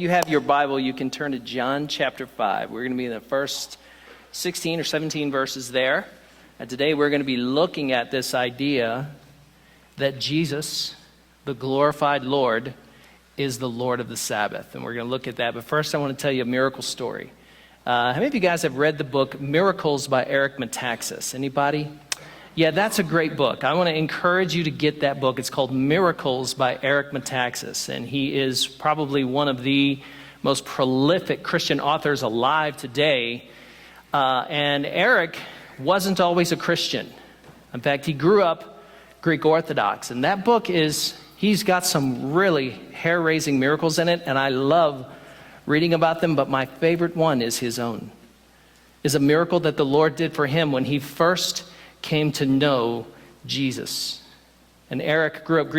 you have your Bible, you can turn to John chapter 5. We're going to be in the first 16 or 17 verses there. And today we're going to be looking at this idea that Jesus, the glorified Lord, is the Lord of the Sabbath. And we're going to look at that. But first I want to tell you a miracle story. How many of you guys have read the book Miracles by Eric Metaxas? Anybody? Yeah, that's a great book. I want to encourage you to get that book. It's called Miracles by Eric Metaxas. And he is probably one of the most prolific Christian authors alive today. And Eric wasn't always a Christian. In fact, he grew up Greek Orthodox. And that book he's got some really hair-raising miracles in it. And I love reading about them. But my favorite one is his own. Is a miracle that the Lord did for him when he first came to know Jesus. And Eric grew up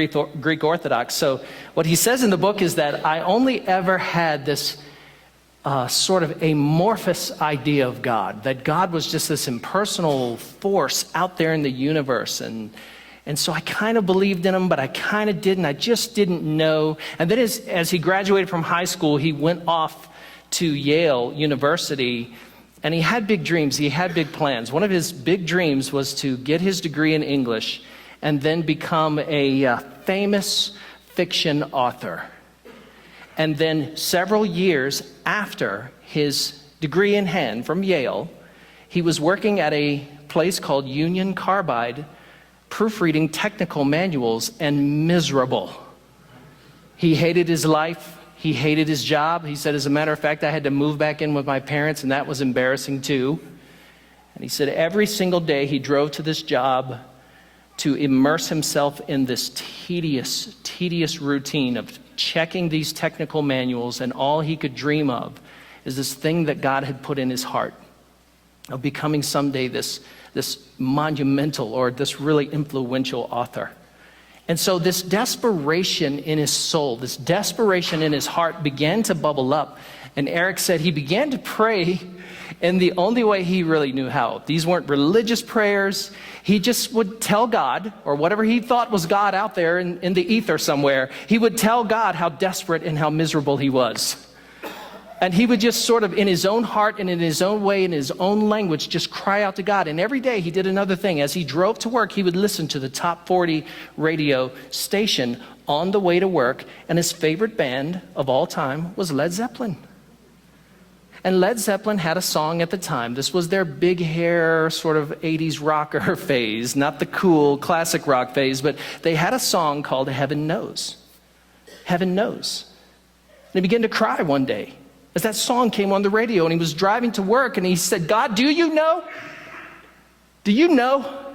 Greek Orthodox. So what he says in the book is that I only ever had this sort of amorphous idea of God, that God was just this impersonal force out there in the universe. And so I kind of believed in him, but I kind of didn't. I just didn't know. And then as he graduated from high school, he went off to Yale University. And he had big dreams. He had big plans. One of his big dreams was to get his degree in English and then become a famous fiction author. And then several years after his degree in hand from Yale, he was working at a place called Union Carbide, proofreading technical manuals, and miserable. He hated his life. He hated his job. He said, as a matter of fact, I had to move back in with my parents, and that was embarrassing too. And he said every single day he drove to this job to immerse himself in this tedious routine of checking these technical manuals, and all he could dream of is this thing that God had put in his heart of becoming someday this monumental or this really influential author. And so this desperation in his soul, this desperation in his heart began to bubble up. And Eric said he began to pray in the only way he really knew how. These weren't religious prayers. He just would tell God, or whatever he thought was God out there in the ether somewhere, he would tell God how desperate and how miserable he was. And he would just sort of, in his own heart and in his own way, in his own language, just cry out to God. And every day he did another thing. As he drove to work, he would listen to the top 40 radio station on the way to work. And his favorite band of all time was Led Zeppelin. And Led Zeppelin had a song at the time. This was their big hair, sort of 80s rocker phase, not the cool classic rock phase, but they had a song called Heaven Knows. Heaven Knows. And he began to cry one day as that song came on the radio, and he was driving to work, and he said, God, do you know? Do you know?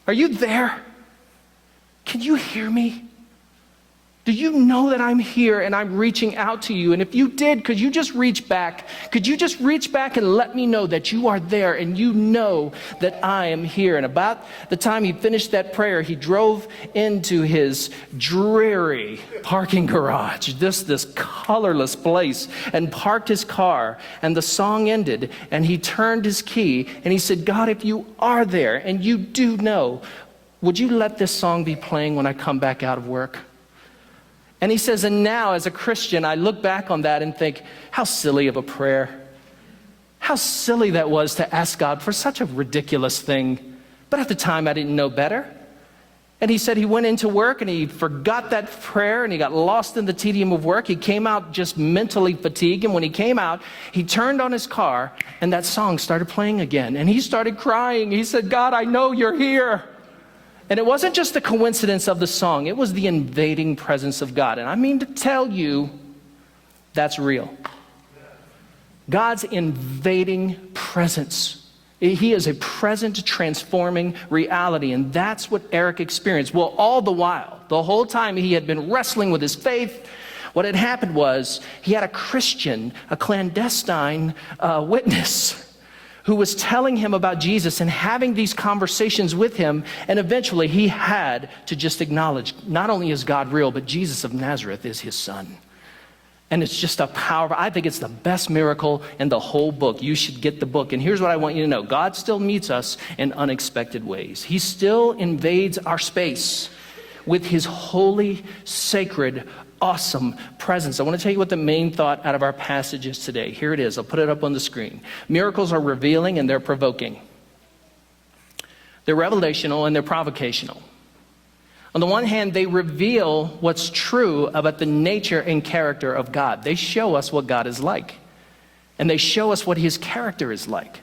Are you there? Can you hear me? Do you know that I'm here and I'm reaching out to you? And if you did, could you just reach back? Could you just reach back and let me know that you are there and you know that I am here? And about the time he finished that prayer, he drove into his dreary parking garage, this colorless place, and parked his car. And the song ended, and he turned his key and he said, God, if you are there and you do know, would you let this song be playing when I come back out of work? And he says, and now as a Christian, I look back on that and think, how silly of a prayer. How silly that was to ask God for such a ridiculous thing. But at the time, I didn't know better. And he said he went into work and he forgot that prayer and he got lost in the tedium of work. He came out just mentally fatigued. And when he came out, he turned on his car and that song started playing again. And he started crying. He said, God, I know you're here. And it wasn't just the coincidence of the song, it was the invading presence of God. And I mean to tell you, that's real. God's invading presence. He is a present transforming reality. And that's what Eric experienced. Well, all the while, the whole time he had been wrestling with his faith, what had happened was he had a Christian, a clandestine witness who was telling him about Jesus and having these conversations with him. And eventually he had to just acknowledge, not only is God real, but Jesus of Nazareth is his son. And it's just a powerful, I think it's the best miracle in the whole book. You should get the book. And here's what I want you to know. God still meets us in unexpected ways. He still invades our space with his holy, sacred, awesome presence. I want to tell you what the main thought out of our passage is today. Here it is. I'll put it up on the screen. Miracles are revealing and they're provoking. They're revelational and they're provocational. On the one hand, they reveal what's true about the nature and character of God. They show us what God is like. And they show us what his character is like.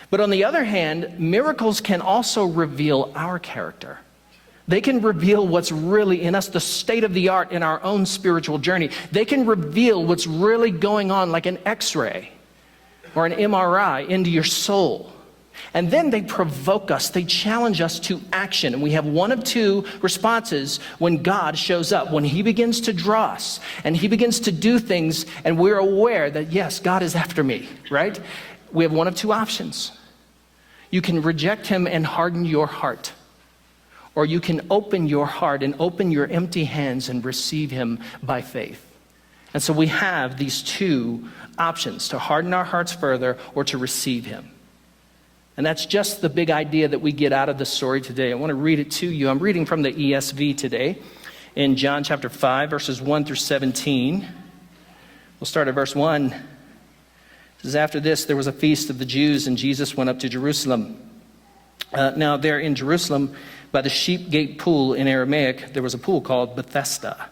But on the other hand, miracles can also reveal our character. They can reveal what's really in us, the state of the art in our own spiritual journey. They can reveal what's really going on, like an X-ray or an MRI, into your soul. And then they provoke us, they challenge us to action. And we have one of two responses when God shows up. When he begins to draw us and he begins to do things and we're aware that, yes, God is after me, right? We have one of two options. You can reject him and harden your heart. Or you can open your heart and open your empty hands and receive him by faith. And so we have these two options, to harden our hearts further or to receive him. And that's just the big idea that we get out of the story today. I want to read it to you. I'm reading from the ESV today in John chapter 5, verses 1 through 17. We'll start at verse 1. It says, after this, there was a feast of the Jews, and Jesus went up to Jerusalem. Now there in Jerusalem, by the sheep gate pool in Aramaic, there was a pool called Bethesda,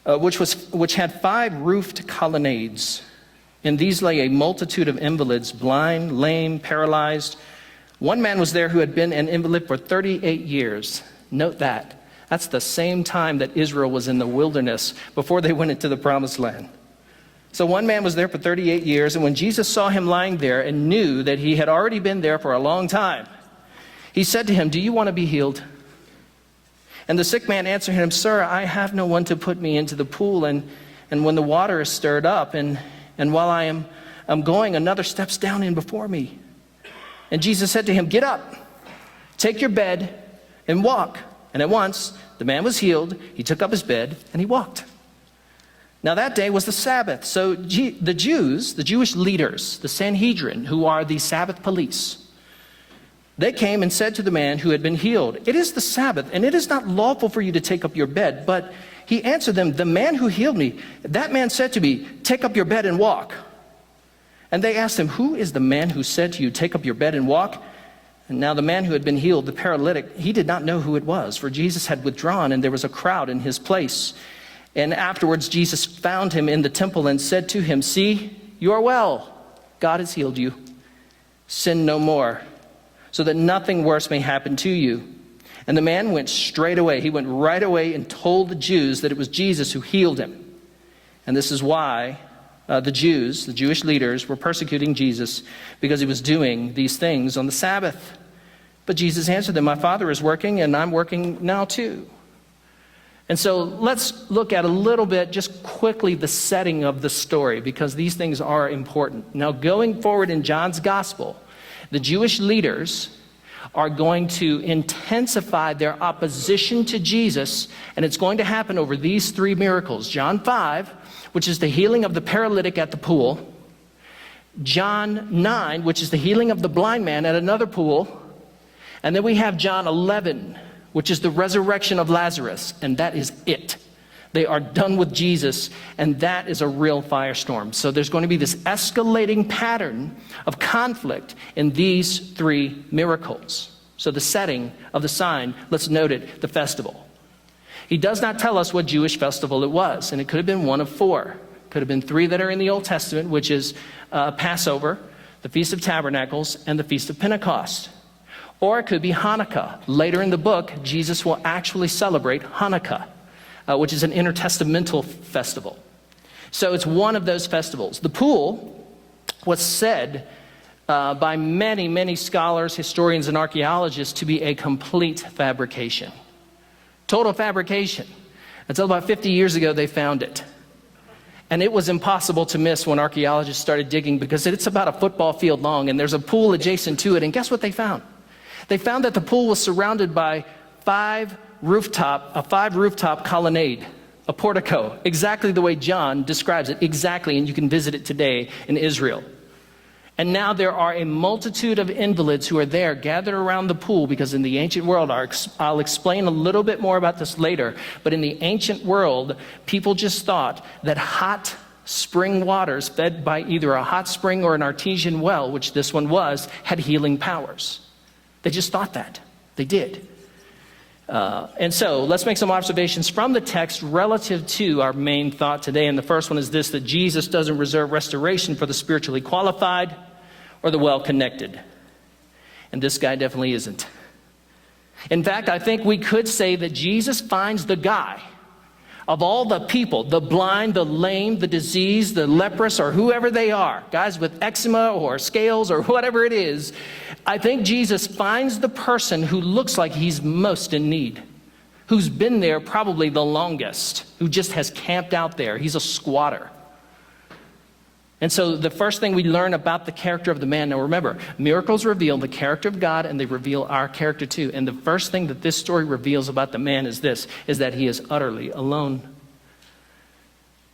which had 5 roofed colonnades. In these lay a multitude of invalids, blind, lame, paralyzed. One man was there who had been an invalid for 38 years. Note that. That's the same time that Israel was in the wilderness before they went into the promised land. So one man was there for 38 years, and when Jesus saw him lying there and knew that he had already been there for a long time, he said to him, do you want to be healed? And the sick man answered him, sir, I have no one to put me into the pool, and when the water is stirred up, and while I am going, another steps down in before me. And Jesus said to him, get up, take your bed, and walk. And at once the man was healed. He took up his bed, and he walked. Now that day was the Sabbath. So the Jews, the Jewish leaders, the Sanhedrin, who are the Sabbath police, they came and said to the man who had been healed, it is the Sabbath, and it is not lawful for you to take up your bed. But he answered them, the man who healed me, that man said to me, take up your bed and walk. And they asked him, who is the man who said to you, take up your bed and walk? And now the man who had been healed, the paralytic, he did not know who it was, for Jesus had withdrawn, and there was a crowd in his place. And afterwards Jesus found him in the temple and said to him, see, you are well. God has healed you. Sin no more, so that nothing worse may happen to you. And the man went straight away. He went right away and told the Jews that it was Jesus who healed him. And this is why the Jews, the Jewish leaders, were persecuting Jesus, because he was doing these things on the Sabbath. But Jesus answered them, my Father is working, and I'm working now too. And so let's look at a little bit, just quickly, the setting of the story, because these things are important. Now, going forward in John's gospel, the Jewish leaders are going to intensify their opposition to Jesus, and it's going to happen over these 3 miracles. John 5, which is the healing of the paralytic at the pool. John 9, which is the healing of the blind man at another pool. And then we have John 11, which is the resurrection of Lazarus, and that is it. They are done with Jesus, and that is a real firestorm. So there's going to be this escalating pattern of conflict in these 3 miracles. So the setting of the sign, let's note it, the festival. He does not tell us what Jewish festival it was, and it could have been one of 4. It could have been 3 that are in the Old Testament, which is Passover, the Feast of Tabernacles, and the Feast of Pentecost. Or it could be Hanukkah. Later in the book, Jesus will actually celebrate Hanukkah, which is an intertestamental festival. So it's one of those festivals. The pool was said by many, many scholars, historians, and archaeologists to be a complete fabrication. Total fabrication. Until about 50 years ago, they found it. And it was impossible to miss when archaeologists started digging, because it's about a football field long, and there's a pool adjacent to it. And guess what they found? They found that the pool was surrounded by 5 rooftop colonnade, a portico, exactly the way John describes it, exactly, and you can visit it today in Israel. And now there are a multitude of invalids who are there gathered around the pool, because in the ancient world, I'll explain a little bit more about this later, but in the ancient world, people just thought that hot spring waters fed by either a hot spring or an artesian well, which this one was, had healing powers. They just thought that. They did. And so let's make some observations from the text relative to our main thought today. And the first one is this, that Jesus doesn't reserve restoration for the spiritually qualified or the well-connected. And this guy definitely isn't. In fact, I think we could say that Jesus finds the guy of all the people, the blind, the lame, the diseased, the leprous, or whoever they are, guys with eczema or scales or whatever it is, I think Jesus finds the person who looks like he's most in need, who's been there probably the longest, who just has camped out there. He's a squatter. And so the first thing we learn about the character of the man, now remember, miracles reveal the character of God and they reveal our character too. And the first thing that this story reveals about the man is this, is that he is utterly alone.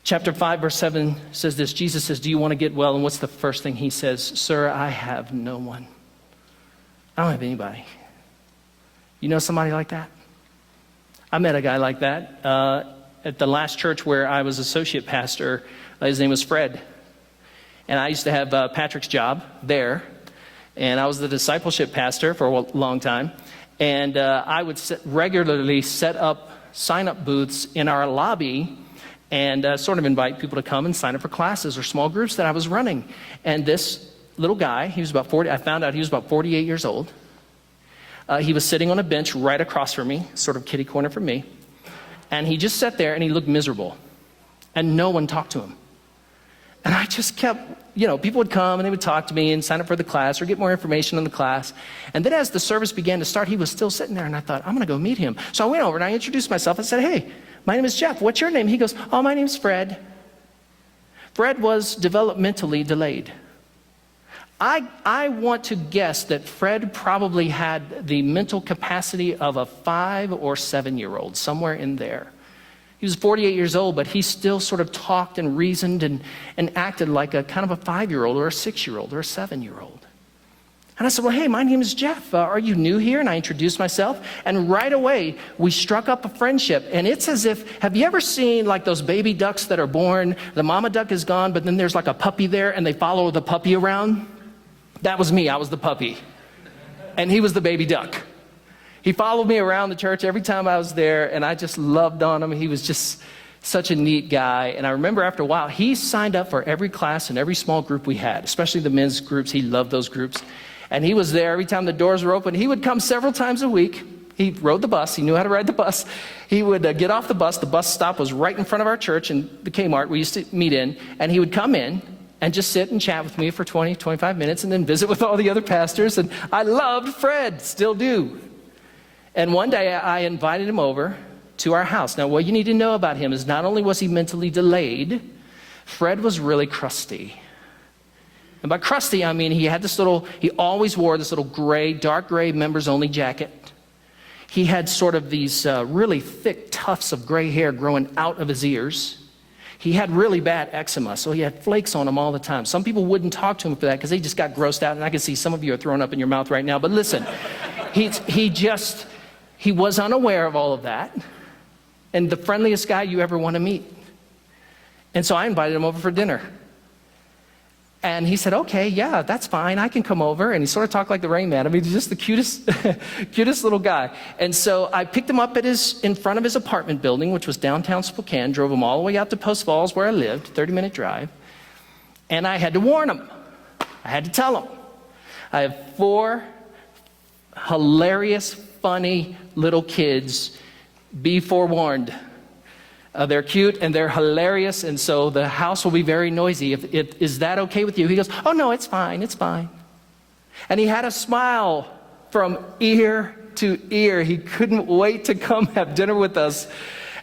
Chapter 5, verse 7 says this, Jesus says, do you want to get well? And what's the first thing he says? Sir, I have no one. I don't have anybody. You know somebody like that? I met a guy like that at the last church where I was associate pastor. His name was Fred. And I used to have Patrick's job there. And I was the discipleship pastor for a long time. And I would regularly set up sign-up booths in our lobby and sort of invite people to come and sign up for classes or small groups that I was running. And this little guy, he was about 40, I found out he was about 48 years old. He was sitting on a bench right across from me, sort of kitty corner from me. And he just sat there and he looked miserable. And no one talked to him. And I just kept, people would come and they would talk to me and sign up for the class or get more information on the class. And then as the service began to start, he was still sitting there and I thought, I'm going to go meet him. So I went over and I introduced myself. I said, hey, my name is Jeff. What's your name? He goes, oh, my name's Fred. Fred was developmentally delayed. I want to guess that Fred probably had the mental capacity of a 5 or 7-year-old, somewhere in there. He was 48 years old, but he still sort of talked and reasoned and acted like a kind of a 5-year-old or a 6-year-old or a 7-year-old. And I said, well, hey, my name is Jeff. Are you new here? And I introduced myself. And right away, we struck up a friendship. And it's as if, have you ever seen like those baby ducks that are born? The mama duck is gone, but then there's like a puppy there, and they follow the puppy around? That was me. I was the puppy. And he was the baby duck. He followed me around the church every time I was there, and I just loved on him. He was just such a neat guy. And I remember after a while, he signed up for every class and every small group we had, especially the men's groups. He loved those groups. And he was there every time the doors were open. He would come several times a week. He rode the bus. He knew how to ride the bus. He would get off the bus. The bus stop was right in front of our church in the Kmart we used to meet in. And he would come in and just sit and chat with me for 20, 25 minutes and then visit with all the other pastors. And I loved Fred, still do. And one day I invited him over to our house. Now, what you need to know about him is not only was he mentally delayed, Fred was really crusty. And by crusty, I mean he always wore this little gray, dark gray members-only jacket. He had sort of these really thick tufts of gray hair growing out of his ears. He had really bad eczema, so he had flakes on him all the time. Some people wouldn't talk to him for that because they just got grossed out. And I can see some of you are throwing up in your mouth right now. But listen, he was unaware of all of that, and the friendliest guy you ever want to meet. And so I invited him over for dinner. And he said, okay, yeah, that's fine. I can come over. And he sort of talked like the Rain Man. I mean, he's just the cutest little guy. And so I picked him up in front of his apartment building, which was downtown Spokane, drove him all the way out to Post Falls where I lived, 30-minute drive. And I had to warn him. I had to tell him. I have 4 hilarious, funny little kids. Be forewarned. They're cute and they're hilarious, and so the house will be very noisy. Is that okay with you? He goes, oh no, it's fine, it's fine. And he had a smile from ear to ear. He couldn't wait to come have dinner with us.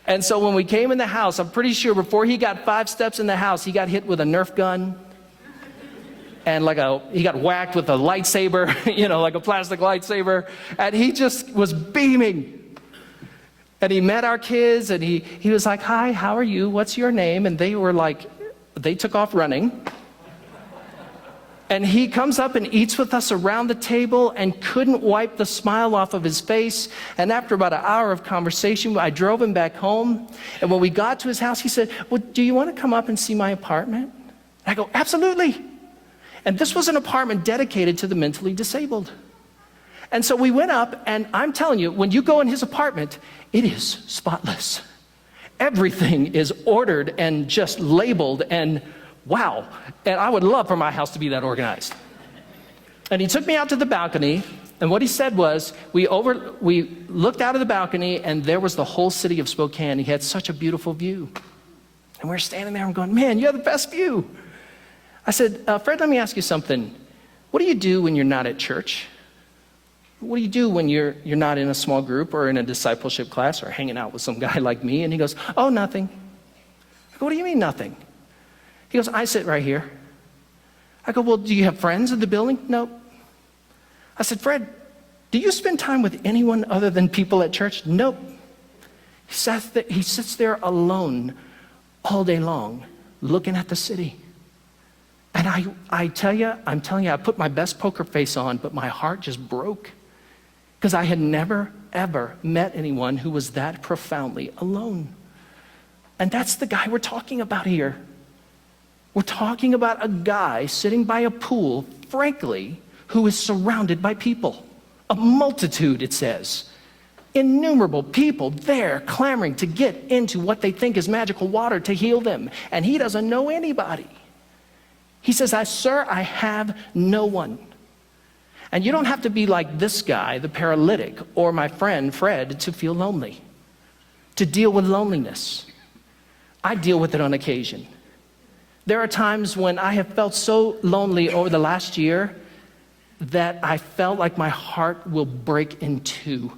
And so when we came in the house, I'm pretty sure before he got 5 steps in the house, he got hit with a Nerf gun. And he got whacked with a lightsaber, like a plastic lightsaber. And he just was beaming. And he met our kids, and he was like, hi, how are you? What's your name? And they were like, they took off running. And he comes up and eats with us around the table and couldn't wipe the smile off of his face. And after about an hour of conversation, I drove him back home. And when we got to his house, he said, well, do you want to come up and see my apartment? I go, absolutely. And this was an apartment dedicated to the mentally disabled. And so we went up, and I'm telling you, when you go in his apartment, it is spotless. Everything is ordered and just labeled, and wow. And I would love for my house to be that organized. And he took me out to the balcony, and what he said was, we looked out of the balcony, and there was the whole city of Spokane. He had such a beautiful view. And we're standing there and going, man, you have the best view. I said, Fred, let me ask you something. What do you do when you're not at church? What do you do when you're not in a small group or in a discipleship class or hanging out with some guy like me? And he goes, oh, nothing. I go, what do you mean nothing? He goes, I sit right here. I go, well, do you have friends in the building? Nope. I said, Fred, do you spend time with anyone other than people at church? Nope. He sits there alone all day long looking at the city. And I'm telling you, I put my best poker face on, but my heart just broke. Because I had never, ever met anyone who was that profoundly alone. And that's the guy we're talking about here. We're talking about a guy sitting by a pool, frankly, who is surrounded by people. A multitude, it says. Innumerable people there clamoring to get into what they think is magical water to heal them. And he doesn't know anybody. He says, sir, I have no one. And you don't have to be like this guy, the paralytic, or my friend Fred, to feel lonely, to deal with loneliness. I deal with it on occasion. There are times when I have felt so lonely over the last year that I felt like my heart will break in two.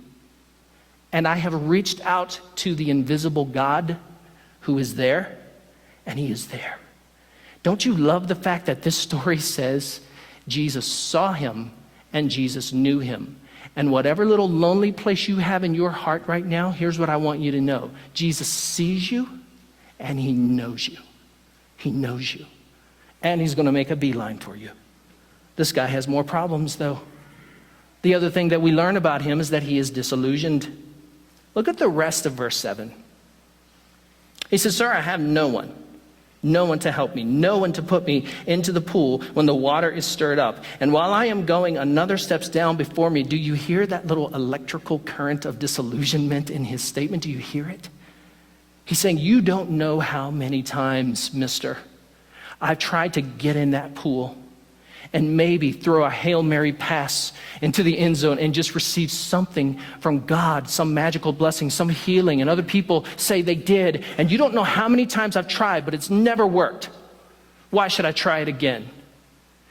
And I have reached out to the invisible God who is there, and he is there. Don't you love the fact that this story says Jesus saw him and Jesus knew him? And whatever little lonely place you have in your heart right now, here's what I want you to know. Jesus sees you and he knows you. He knows you. And he's going to make a beeline for you. This guy has more problems though. The other thing that we learn about him is that he is disillusioned. Look at the rest of verse 7. He says, sir, I have no one to help me, no one to put me into the pool when the water is stirred up. And while I am going, another steps down before me. Do you hear that little electrical current of disillusionment in his statement? Do you hear it? He's saying, you don't know how many times, mister, I've tried to get in that pool and maybe throw a Hail Mary pass into the end zone and just receive something from God, some magical blessing, some healing. And other people say they did. And you don't know how many times I've tried, but it's never worked. Why should I try it again?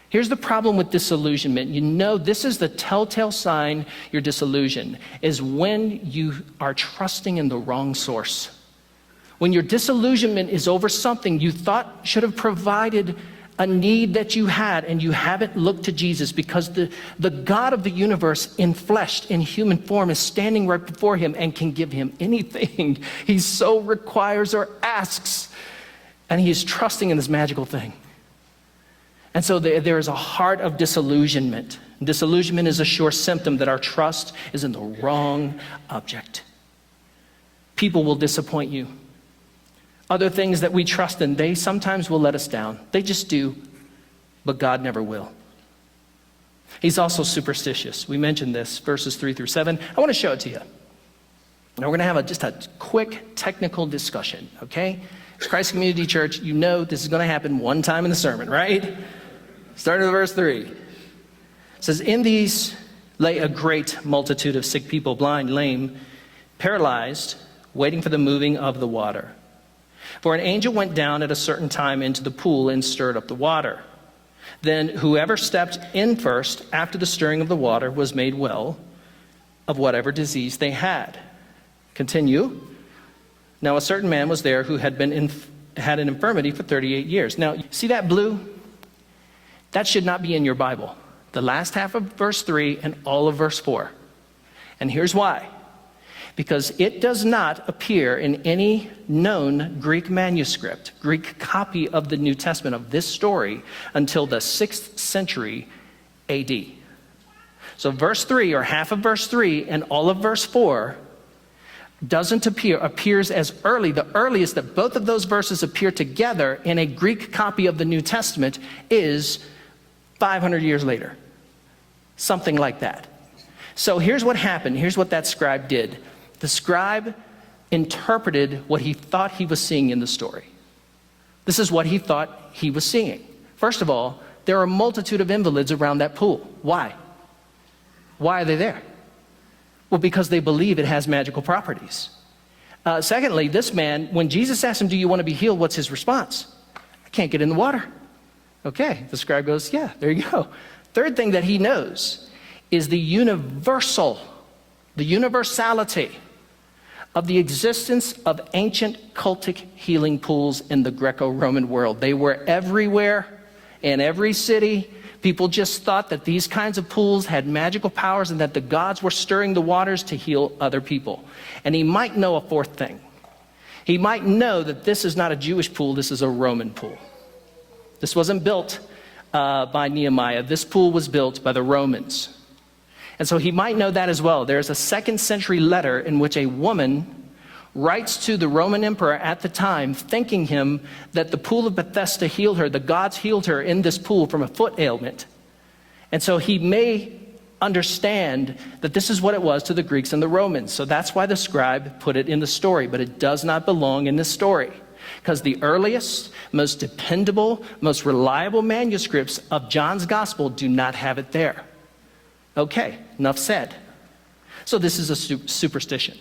Here's the problem with disillusionment. You know, this is the telltale sign you're disillusioned, is when you are trusting in the wrong source. When your disillusionment is over something you thought should have provided a need that you had, and you haven't looked to Jesus, because the God of the universe enfleshed in human form is standing right before him and can give him anything he so requires or asks. And he is trusting in this magical thing. And so there is a heart of disillusionment. Disillusionment is a sure symptom that our trust is in the wrong object. People will disappoint you. Other things that we trust in, they sometimes will let us down. They just do, but God never will. He's also superstitious. We mentioned this, verses 3 through 7. I want to show it to you. Now we're going to have just a quick technical discussion, okay? It's Christ Community Church. You know this is going to happen one time in the sermon, right? Starting with verse 3. It says, in these lay a great multitude of sick people, blind, lame, paralyzed, waiting for the moving of the water. For an angel went down at a certain time into the pool and stirred up the water. Then whoever stepped in first after the stirring of the water was made well of whatever disease they had. Continue. Now a certain man was there who had an infirmity for 38 years. Now, see that blue? That should not be in your Bible. The last half of verse 3 and all of verse 4. And here's why. because it does not appear in any known Greek manuscript, Greek copy of the New Testament of this story until the 6th century AD. So verse 3, or half of verse 3 and all of verse 4, appears as early. The earliest that both of those verses appear together in a Greek copy of the New Testament is 500 years later. Something like that. So here's what happened. Here's what that scribe did. The scribe interpreted what he thought he was seeing in the story. This is what he thought he was seeing. First of all, there are a multitude of invalids around that pool. Why? Why are they there? Well, because they believe it has magical properties. Secondly, this man, when Jesus asked him, do you want to be healed? What's his response? I can't get in the water. Okay, the scribe goes, yeah, there you go. Third thing that he knows is the universality of the existence of ancient cultic healing pools in the Greco-Roman world. They were everywhere, in every city. People just thought that these kinds of pools had magical powers and that the gods were stirring the waters to heal other people. And he might know a fourth thing. He might know that this is not a Jewish pool, this is a Roman pool. This wasn't built by Nehemiah. This pool was built by the Romans. And so he might know that as well. There's a 2nd century letter in which a woman writes to the Roman emperor at the time, thanking him that the pool of Bethesda healed her. The gods healed her in this pool from a foot ailment. And so he may understand that this is what it was to the Greeks and the Romans. So that's why the scribe put it in the story, but it does not belong in this story. Because the earliest, most dependable, most reliable manuscripts of John's gospel do not have it there. Okay, enough said. So this is a superstition.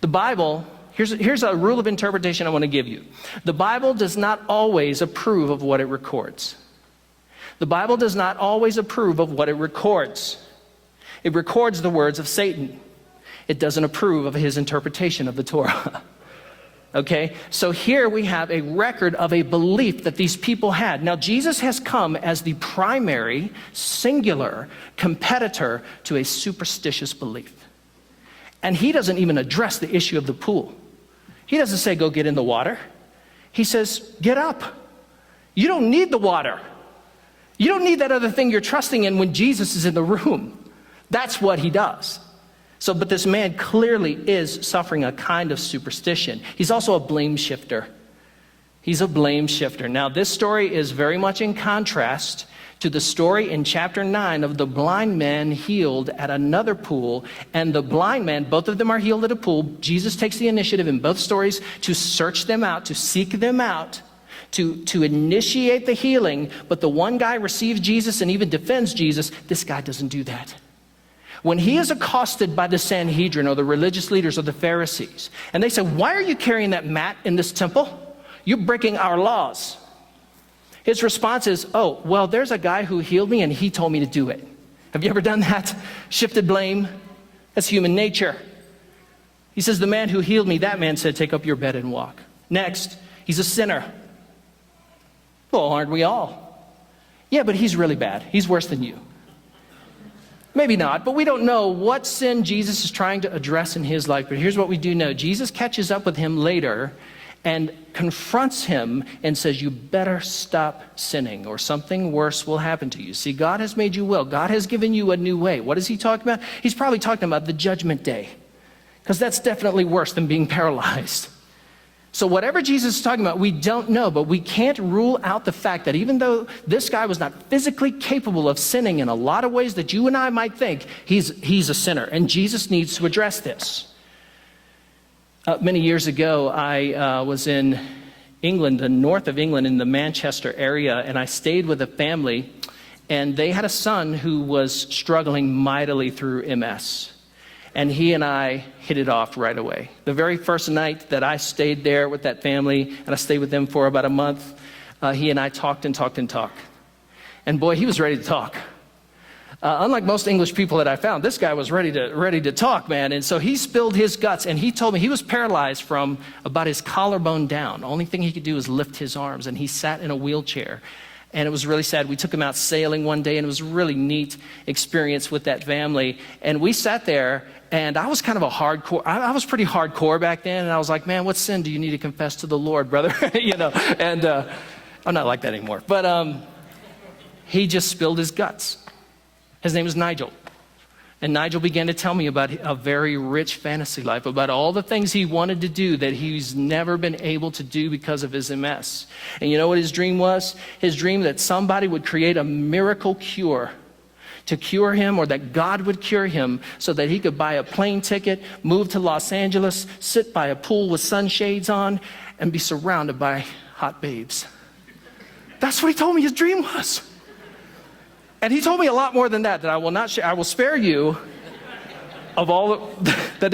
The Bible, here's a rule of interpretation I want to give you. The Bible does not always approve of what it records. The Bible does not always approve of what it records. It records the words of Satan. It doesn't approve of his interpretation of the Torah. Okay, so here we have a record of a belief that these people had. Now, Jesus has come as the primary, singular competitor to a superstitious belief. And he doesn't even address the issue of the pool. He doesn't say, go get in the water. He says, get up. You don't need the water. You don't need that other thing you're trusting in when Jesus is in the room. That's what he does. So, but this man clearly is suffering a kind of superstition. He's also a blame shifter. He's a blame shifter. Now, this story is very much in contrast to the story in chapter 9 of the blind man healed at another pool. And the blind man, both of them are healed at a pool. Jesus takes the initiative in both stories to search them out, to seek them out, to initiate the healing. But the one guy receives Jesus and even defends Jesus. This guy doesn't do that. When he is accosted by the Sanhedrin or the religious leaders or the Pharisees, and they say, why are you carrying that mat in this temple? You're breaking our laws. His response is, oh, well, there's a guy who healed me and he told me to do it. Have you ever done that? Shifted blame? That's human nature. He says, the man who healed me, that man said, take up your bed and walk. Next, he's a sinner. Well, aren't we all? Yeah, but he's really bad. He's worse than you. Maybe not, but we don't know what sin Jesus is trying to address in his life. But here's what we do know. Jesus catches up with him later and confronts him and says, you better stop sinning or something worse will happen to you. See, God has made you well. God has given you a new way. What is he talking about? He's probably talking about the judgment day, because that's definitely worse than being paralyzed. So whatever Jesus is talking about, we don't know, but we can't rule out the fact that even though this guy was not physically capable of sinning in a lot of ways that you and I might think, he's a sinner, and Jesus needs to address this. Many years ago, I was in England, the north of England, in the Manchester area, and I stayed with a family, and they had a son who was struggling mightily through MS. And he and I hit it off right away. The very first night that I stayed there with that family, and I stayed with them for about a month, he and I talked and talked and talked. And boy, he was ready to talk. Unlike most English people that I found, this guy was ready to talk, man. And so he spilled his guts, and he told me he was paralyzed from about his collarbone down. The only thing he could do was lift his arms, and he sat in a wheelchair. And it was really sad. We took him out sailing one day, and it was a really neat experience with that family. And we sat there, and I was kind of I was pretty hardcore back then. And I was like, man, what sin do you need to confess to the Lord, brother? And I'm not like that anymore. But he just spilled his guts. His name was Nigel. And Nigel began to tell me about a very rich fantasy life, about all the things he wanted to do that he's never been able to do because of his MS. And you know what his dream was? His dream that somebody would create a miracle cure to cure him, or that God would cure him so that he could buy a plane ticket, move to Los Angeles, sit by a pool with sunshades on, and be surrounded by hot babes. That's what he told me his dream was. And he told me a lot more than that I will not share. I will spare you of all that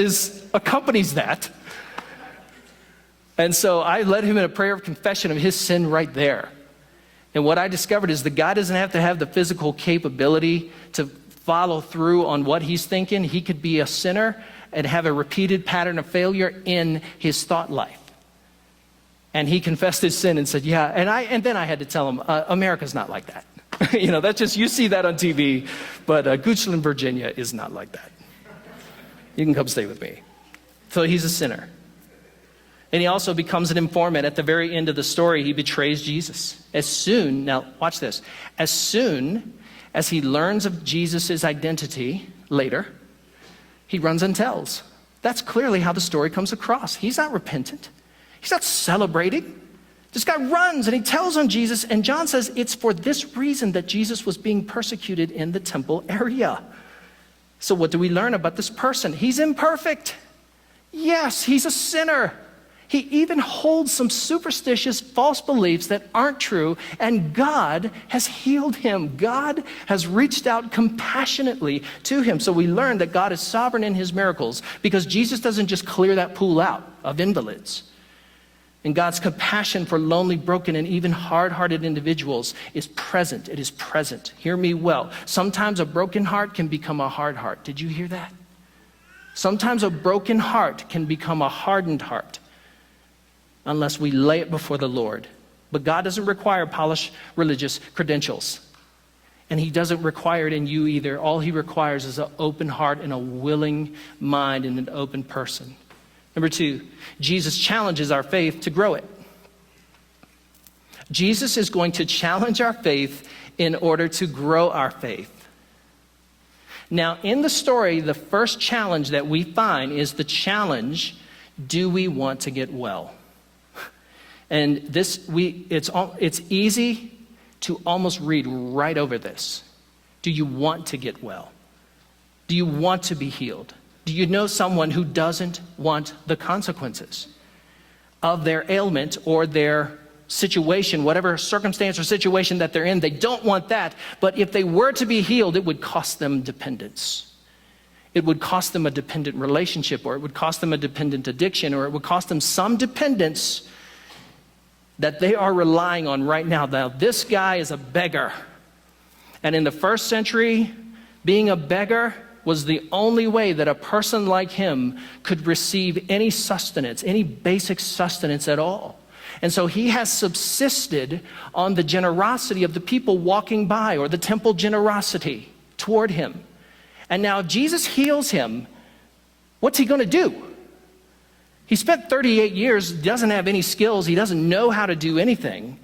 accompanies that. And so I led him in a prayer of confession of his sin right there. And what I discovered is that God doesn't have to have the physical capability to follow through on what he's thinking. He could be a sinner and have a repeated pattern of failure in his thought life. And he confessed his sin and said, yeah. And then I had to tell him, America's not like that. That's just, you see that on TV, but Goochland, Virginia is not like that. You can come stay with me. So he's a sinner. And he also becomes an informant. At the very end of the story, he betrays Jesus. Now watch this, as soon as he learns of Jesus' identity later, he runs and tells. That's clearly how the story comes across. He's not repentant. He's not celebrating. This guy runs and he tells on Jesus, and John says it's for this reason that Jesus was being persecuted in the temple area. So what do we learn about this person? He's imperfect. Yes, he's a sinner. He even holds some superstitious false beliefs that aren't true, and God has healed him. God has reached out compassionately to him. So we learn that God is sovereign in his miracles, because Jesus doesn't just clear that pool out of invalids. And God's compassion for lonely, broken, and even hard-hearted individuals is present. It is present. Hear me well. Sometimes a broken heart can become a hard heart. Did you hear that? Sometimes a broken heart can become a hardened heart unless we lay it before the Lord. But God doesn't require polished religious credentials. And he doesn't require it in you either. All he requires is an open heart and a willing mind and an open person. Number 2, Jesus challenges our faith to grow it. Jesus is going to challenge our faith in order to grow our faith. Now, in the story, the first challenge that we find is the challenge, do we want to get well? And it's easy to almost read right over this. Do you want to get well? Do you want to be healed? Do you know someone who doesn't want the consequences of their ailment or their situation, whatever circumstance or situation that they're in? They don't want that, but if they were to be healed, it would cost them dependence. It would cost them a dependent relationship, or it would cost them a dependent addiction, or it would cost them some dependence that they are relying on right now. Now, this guy is a beggar. And in the first century, being a beggar was the only way that a person like him could receive any sustenance, any basic sustenance at all. And so he has subsisted on the generosity of the people walking by, or the temple generosity toward him. And now if Jesus heals him, what's he going to do? He spent 38 years, doesn't have any skills, he doesn't know how to do anything.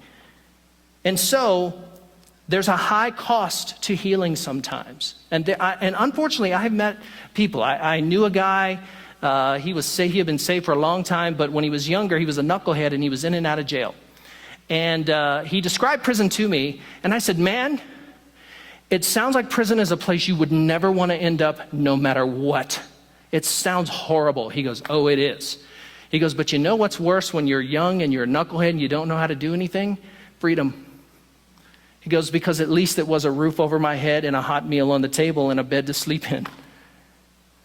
And so there's a high cost to healing sometimes. And unfortunately, I have met people. I knew a guy, he had been saved for a long time, but when he was younger, he was a knucklehead and he was in and out of jail. And he described prison to me, and I said, man, it sounds like prison is a place you would never want to end up no matter what. It sounds horrible. He goes, oh, it is. He goes, but you know what's worse when you're young and you're a knucklehead and you don't know how to do anything? Freedom. He goes, because at least it was a roof over my head and a hot meal on the table and a bed to sleep in.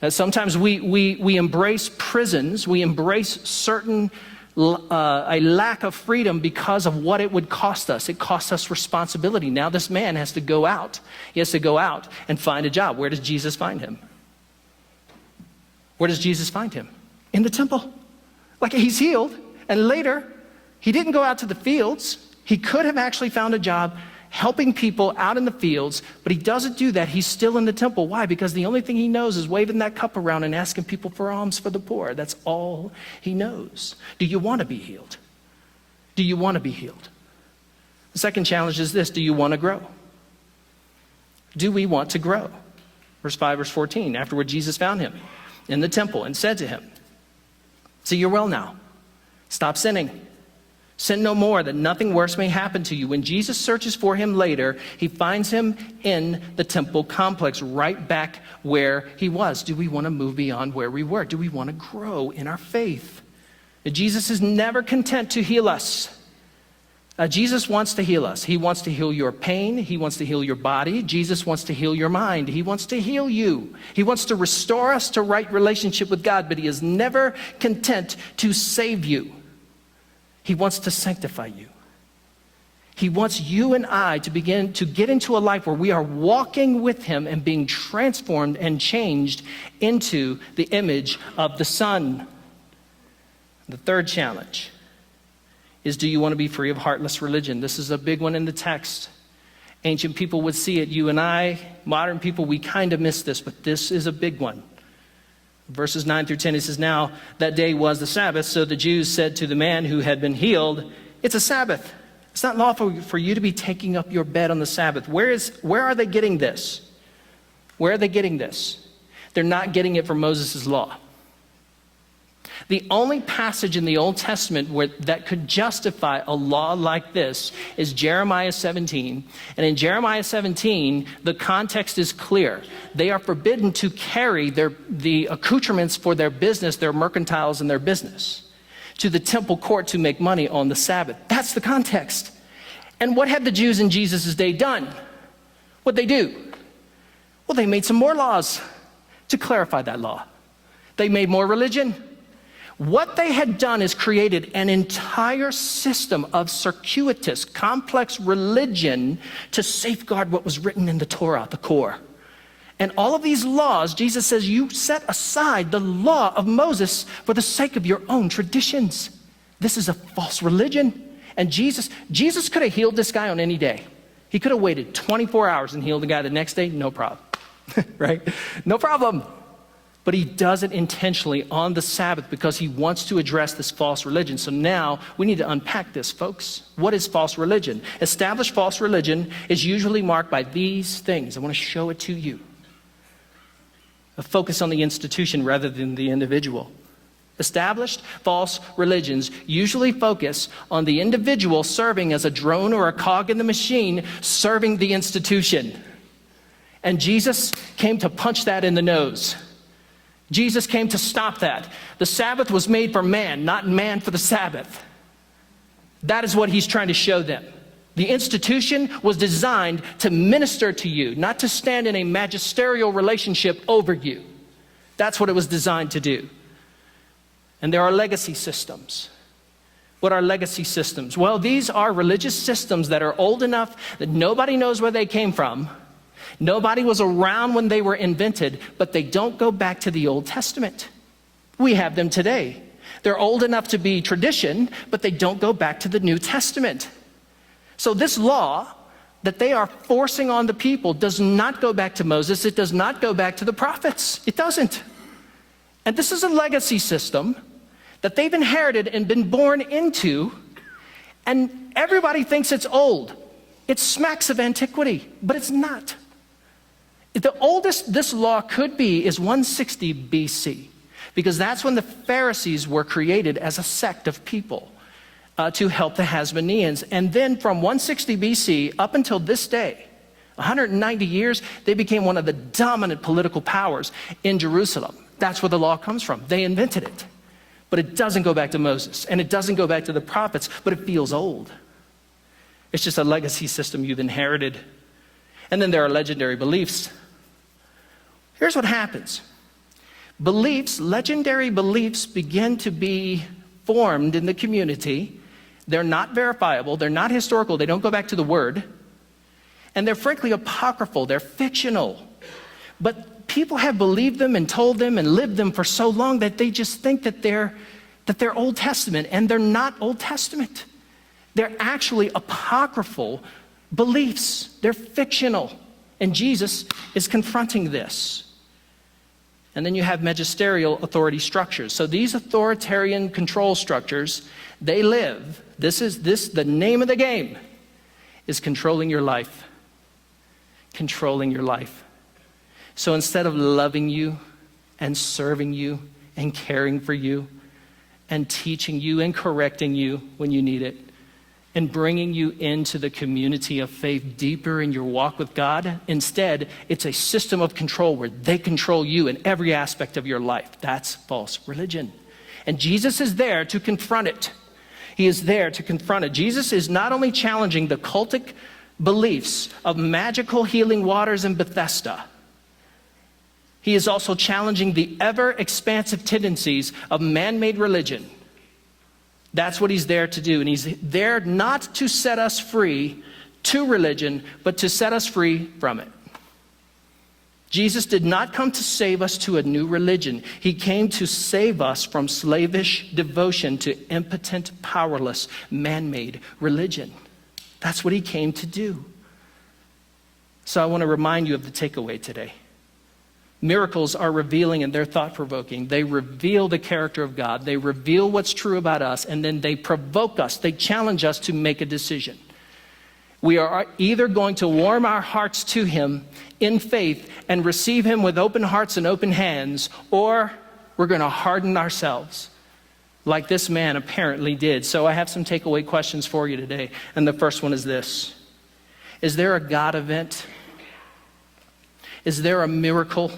And sometimes we embrace prisons, we embrace a lack of freedom because of what it would cost us. It costs us responsibility. Now this man has to go out. He has to go out and find a job. Where does Jesus find him? Where does Jesus find him? In the temple. Like, he's healed, and later, he didn't go out to the fields. He could have actually found a job helping people out in the fields, but he doesn't do that. He's still in the temple. Why? Because the only thing he knows is waving that cup around and asking people for alms for the poor. That's all he knows. Do you want to be healed? Do you want to be healed? The second challenge is this: do you want to grow? Do we want to grow? Verse 5, verse 14. Afterward, Jesus found him in the temple and said to him, "See, you're well now. Stop sinning. Sin no more, that nothing worse may happen to you." When Jesus searches for him later, he finds him in the temple complex, right back where he was. Do we want to move beyond where we were? Do we want to grow in our faith? Jesus is never content to heal us. Jesus wants to heal us. He wants to heal your pain. He wants to heal your body. Jesus wants to heal your mind. He wants to heal you. He wants to restore us to right relationship with God, but he is never content to save you. He wants to sanctify you. He wants you and I to begin to get into a life where we are walking with him and being transformed and changed into the image of the Son. The third challenge is, do you want to be free of heartless religion? This is a big one in the text. Ancient people would see it. You and I, modern people, we kind of miss this, but this is a big one. Verses 9 through 10, it says, "Now that day was the Sabbath, so the Jews said to the man who had been healed, 'It's a Sabbath. It's not lawful for you to be taking up your bed on the Sabbath.'" Where are they getting this? Where are they getting this? They're not getting it from Moses' law. The only passage in the Old Testament that could justify a law like this is Jeremiah 17. And in Jeremiah 17, the context is clear. They are forbidden to carry the accoutrements for their business, their mercantiles and their business, to the temple court to make money on the Sabbath. That's the context. And what had the Jews in Jesus' day done? What'd they do? Well, they made some more laws to clarify that law. They made more religion. What they had done is created an entire system of circuitous, complex religion to safeguard what was written in the Torah, the core. And all of these laws, Jesus says, you set aside the law of Moses for the sake of your own traditions. This is a false religion. And Jesus could have healed this guy on any day. He could have waited 24 hours and healed the guy the next day, no problem. Right? No problem. But he does it intentionally on the Sabbath because he wants to address this false religion. So now we need to unpack this, folks. What is false religion? Established false religion is usually marked by these things. I want to show it to you. A focus on the institution rather than the individual. Established false religions usually focus on the individual serving as a drone or a cog in the machine, serving the institution. And Jesus came to punch that in the nose. Jesus came to stop that. The Sabbath was made for man, not man for the Sabbath. That is what he's trying to show them. The institution was designed to minister to you, not to stand in a magisterial relationship over you. That's what it was designed to do. And there are legacy systems. What are legacy systems? Well, these are religious systems that are old enough that nobody knows where they came from. Nobody was around when they were invented, but they don't go back to the Old Testament. We have them today. They're old enough to be tradition, but they don't go back to the New Testament. So this law that they are forcing on the people does not go back to Moses. It does not go back to the prophets. It doesn't. And this is a legacy system that they've inherited and been born into, and everybody thinks it's old. It smacks of antiquity, but it's not. The oldest this law could be is 160 BC, because that's when the Pharisees were created as a sect of people to help the Hasmoneans. And then from 160 BC up until this day, 190 years, they became one of the dominant political powers in Jerusalem. That's where the law comes from. They invented it. But it doesn't go back to Moses, and it doesn't go back to the prophets, but it feels old. It's just a legacy system you've inherited. And then there are legendary beliefs. Here's what happens. Legendary beliefs begin to be formed in the community. They're not verifiable. They're not historical. They don't go back to the Word. And they're frankly apocryphal. They're fictional. But people have believed them and told them and lived them for so long that they just think that they're Old Testament, and they're not Old Testament. They're actually apocryphal beliefs. They're fictional. And Jesus is confronting this. And then you have magisterial authority structures. So these authoritarian control structures, they live. The name of the game is controlling your life. Controlling your life. So instead of loving you and serving you and caring for you and teaching you and correcting you when you need it and bringing you into the community of faith deeper in your walk with God, instead, it's a system of control where they control you in every aspect of your life. That's false religion. And Jesus is there to confront it. He is there to confront it. Jesus is not only challenging the cultic beliefs of magical healing waters in Bethesda, he is also challenging the ever-expansive tendencies of man-made religion. That's what he's there to do. And he's there not to set us free to religion, but to set us free from it. Jesus did not come to save us to a new religion. He came to save us from slavish devotion to impotent, powerless, man-made religion. That's what he came to do. So I want to remind you of the takeaway today. Miracles are revealing and they're thought-provoking. They reveal the character of God. They reveal what's true about us, and then they provoke us. They challenge us to make a decision. We are either going to warm our hearts to him in faith and receive him with open hearts and open hands, or we're going to harden ourselves like this man apparently did. So I have some takeaway questions for you today. And the first one is this. Is there a God event? Is there a miracle?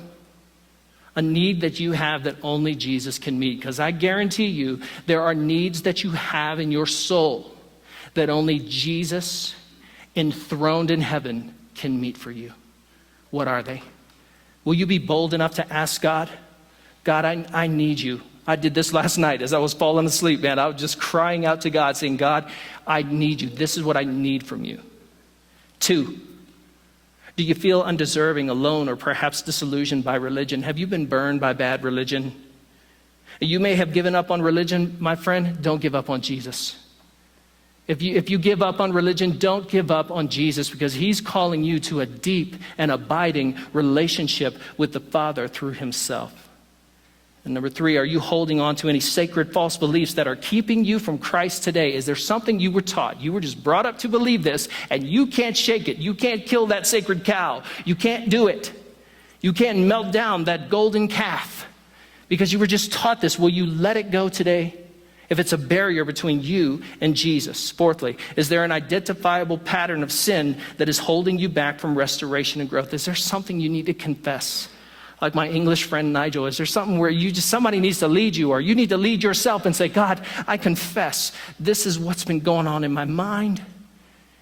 A need that you have that only Jesus can meet? Because I guarantee you there are needs that you have in your soul that only Jesus, enthroned in heaven, can meet for you. What are they? Will you be bold enough to ask God, God, I need you. I did this last night as I was falling asleep, man. I was just crying out to God saying, God, I need you. This is what I need from you. 2, do you feel undeserving, alone, or perhaps disillusioned by religion? Have you been burned by bad religion? You may have given up on religion, my friend. Don't give up on Jesus. If you give up on religion, don't give up on Jesus, because he's calling you to a deep and abiding relationship with the Father through himself. And number 3, are you holding on to any sacred false beliefs that are keeping you from Christ today? Is there something you were taught? You were just brought up to believe this, and you can't shake it. You can't kill that sacred cow. You can't do it. You can't melt down that golden calf because you were just taught this. Will you let it go today? If it's a barrier between you and Jesus. 4thly, is there an identifiable pattern of sin that is holding you back from restoration and growth? Is there something you need to confess? Like my English friend Nigel, is there something where somebody needs to lead you, or you need to lead yourself and say, God, I confess this is what's been going on in my mind,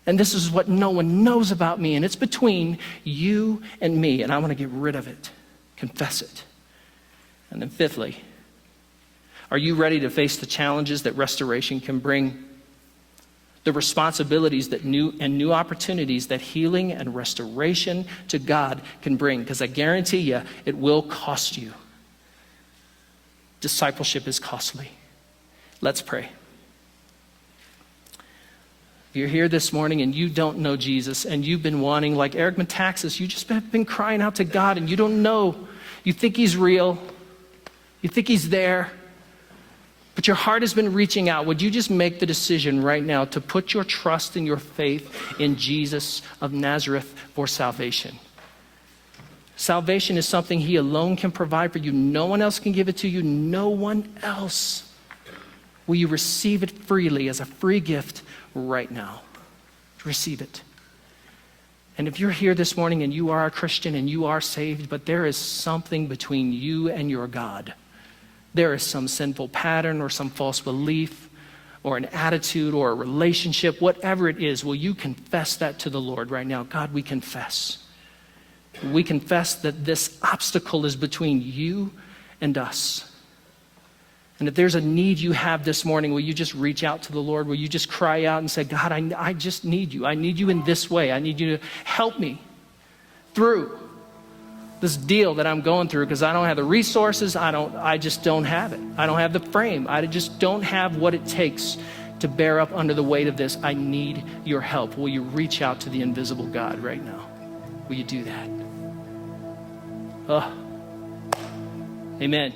and this is what no one knows about me, and it's between you and me, and I want to get rid of it. Confess it. And then 5thly, are you ready to face the challenges that restoration can bring? The responsibilities that new opportunities that healing and restoration to God can bring. Because I guarantee you, it will cost you. Discipleship is costly. Let's pray. If you're here this morning and you don't know Jesus, and you've been wanting, like Eric Metaxas, you just have been crying out to God and you don't know. You think he's real. You think he's there. But your heart has been reaching out. Would you just make the decision right now to put your trust and your faith in Jesus of Nazareth for salvation? Salvation is something he alone can provide for you. No one else can give it to you. No one else. Will you receive it freely as a free gift right now? Receive it. And if you're here this morning and you are a Christian and you are saved, but there is something between you and your God, there is some sinful pattern or some false belief or an attitude or a relationship, whatever it is, will you confess that to the Lord right now? God, we confess. We confess that this obstacle is between you and us. And if there's a need you have this morning, will you just reach out to the Lord? Will you just cry out and say, God, I just need you. I need you in this way. I need you to help me through this deal that I'm going through, because I don't have the resources. I just don't have it. I don't have the frame. I just don't have what it takes to bear up under the weight of this. I need your help. Will you reach out to the invisible God right now? Will you do that? Oh. Amen.